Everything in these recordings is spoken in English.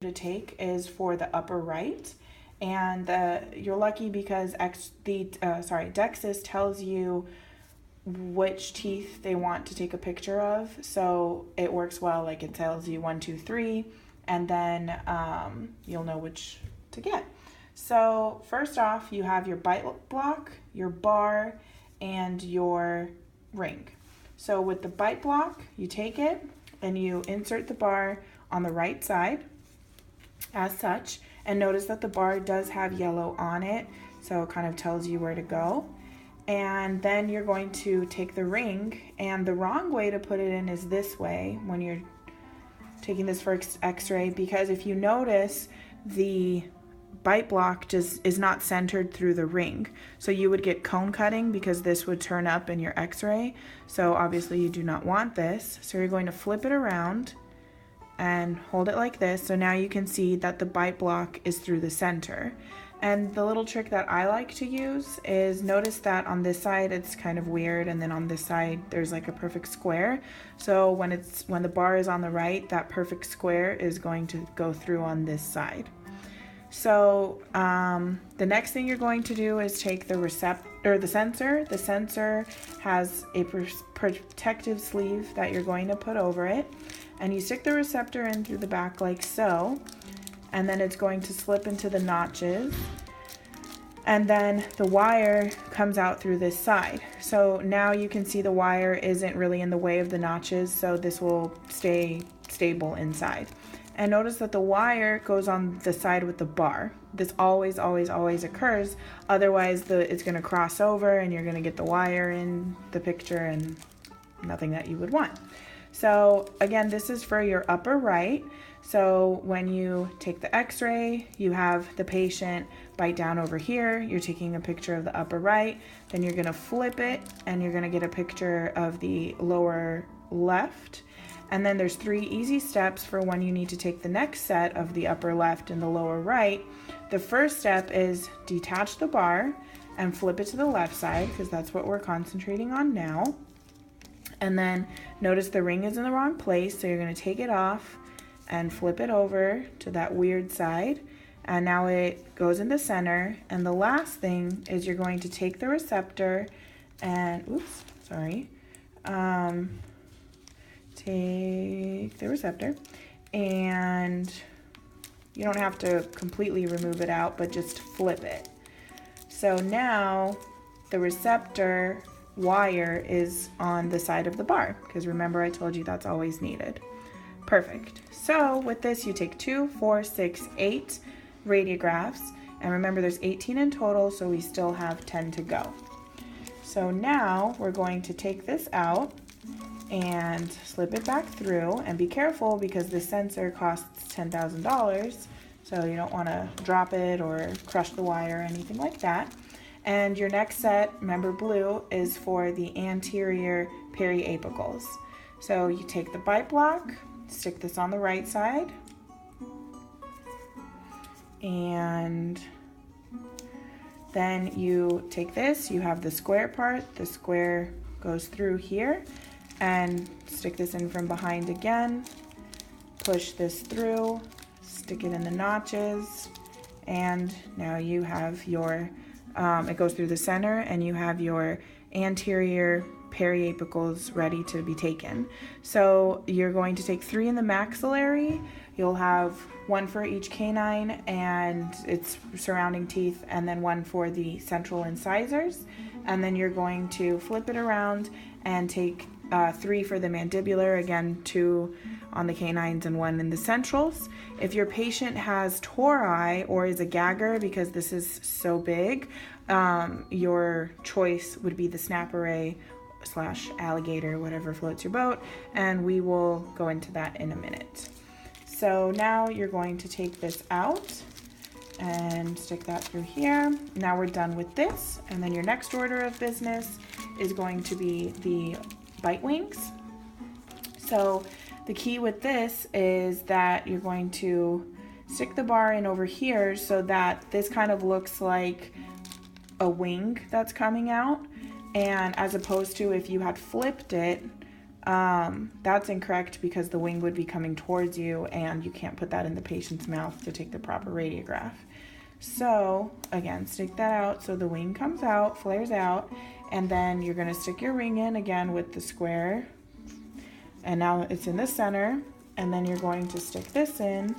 to take is for the upper right. And you're lucky because Dexis tells you which teeth they want to take a picture of. So it works well, like it tells you 1, 2, 3, and then you'll know which to get. So first off, you have your bite block, your bar, and your ring. So with the bite block, you take it and you insert the bar on the right side as such. And notice that the bar does have yellow on it, so it kind of tells you where to go. And then you're going to take the ring, and the wrong way to put it in is this way when you're taking this for x-ray, because if you notice, the bite block just is not centered through the ring. So you would get cone cutting because this would turn up in your x-ray. So obviously you do not want this. So you're going to flip it around and hold it like this. So now you can see that the bite block is through the center. And the little trick that I like to use is notice that on this side it's kind of weird, and then on this side there's like a perfect square. So when the bar is on the right, that perfect square is going to go through on this side. So the next thing you're going to do is take the sensor. The sensor has a protective sleeve that you're going to put over it, and you stick the receptor in through the back like so, and then it's going to slip into the notches, and then the wire comes out through this side. So now you can see the wire isn't really in the way of the notches, so this will stay stable inside. And notice that the wire goes on the side with the bar. This always, always, always occurs. Otherwise, it's going to cross over and you're going to get the wire in the picture and nothing that you would want. So again, this is for your upper right. So when you take the x-ray, you have the patient bite down over here. You're taking a picture of the upper right. Then you're going to flip it and you're going to get a picture of the lower left. And then there's 3 easy steps for when you need to take the next set of the upper left and the lower right. The first step is detach the bar and flip it to the left side, because that's what we're concentrating on now. And then notice the ring is in the wrong place, so you're going to take it off and flip it over to that weird side. And now it goes in the center. And the last thing is you're going to take the receptor and, take the receptor, and you don't have to completely remove it out, but just flip it. So now the receptor wire is on the side of the bar, because remember I told you that's always needed. Perfect. So with this you take 2, 4, 6, 8 radiographs, and remember there's 18 in total, so we still have 10 to go. So now we're going to take this out and slip it back through, and be careful because this sensor costs $10,000, so you don't want to drop it or crush the wire or anything like that. And your next set, remember blue, is for the anterior periapicals. So you take the bite block, stick this on the right side, and then you take this, you have the square part, the square goes through here, and stick this in from behind again, push this through, stick it in the notches, and now you have your, it goes through the center, and you have your anterior periapicals ready to be taken. So you're going to take 3 in the maxillary. You'll have 1 for each canine and its surrounding teeth, and then 1 for the central incisors. And then you're going to flip it around and take 3 for the mandibular, again 2 on the canines and 1 in the centrals. If your patient has tori or is a gagger, because this is so big, your choice would be the snap array / alligator, whatever floats your boat, and we will go into that in a minute. So now you're going to take this out and stick that through here. Now we're done with this, and then your next order of business is going to be the bite wings. So the key with this is that you're going to stick the bar in over here so that this kind of looks like a wing that's coming out, and as opposed to if you had flipped it, That's incorrect because the wing would be coming towards you and you can't put that in the patient's mouth to take the proper radiograph. So again, stick that out so the wing comes out, flares out, and then you're going to stick your ring in again with the square, and now it's in the center, and then you're going to stick this in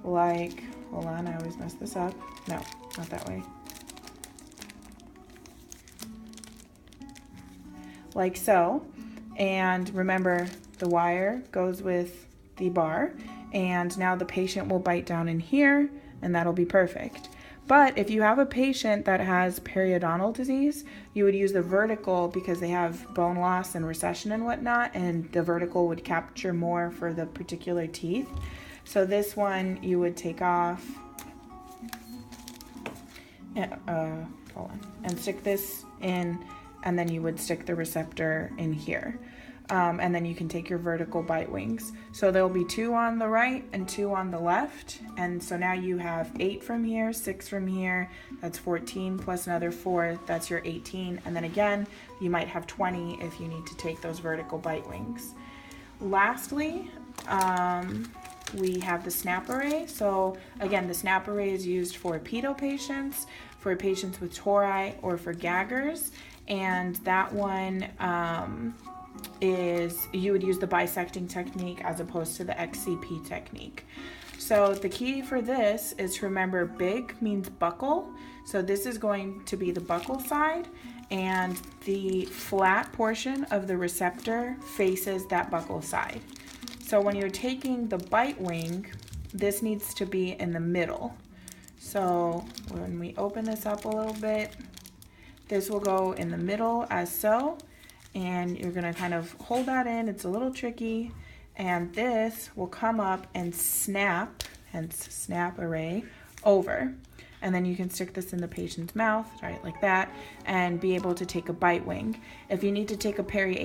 like, hold on, I always mess this up. No, not that way. Like so. And remember, the wire goes with the bar, and now the patient will bite down in here, and that'll be perfect. But if you have a patient that has periodontal disease, you would use the vertical because they have bone loss and recession and whatnot, and the vertical would capture more for the particular teeth. So this one you would take off, hold on, and stick this in, and then you would stick the receptor in here. And then you can take your vertical bite wings. So there'll be 2 on the right and 2 on the left. And so now you have 8 from here, 6 from here, that's 14 plus another 4, that's your 18. And then again, you might have 20 if you need to take those vertical bite wings. Lastly, we have the snap array. So again, the snap array is used for pedo patients, for patients with tori, or for gaggers. And that one, is you would use the bisecting technique as opposed to the XCP technique. So the key for this is to remember big means buccal. So this is going to be the buccal side, and the flat portion of the receptor faces that buccal side. So when you're taking the bite wing, this needs to be in the middle. So when we open this up a little bit, this will go in the middle as so. And you're gonna kind of hold that in, it's a little tricky, and this will come up and snap, hence snap array, over. And then you can stick this in the patient's mouth, right, like that, and be able to take a bite wing. If you need to take a peri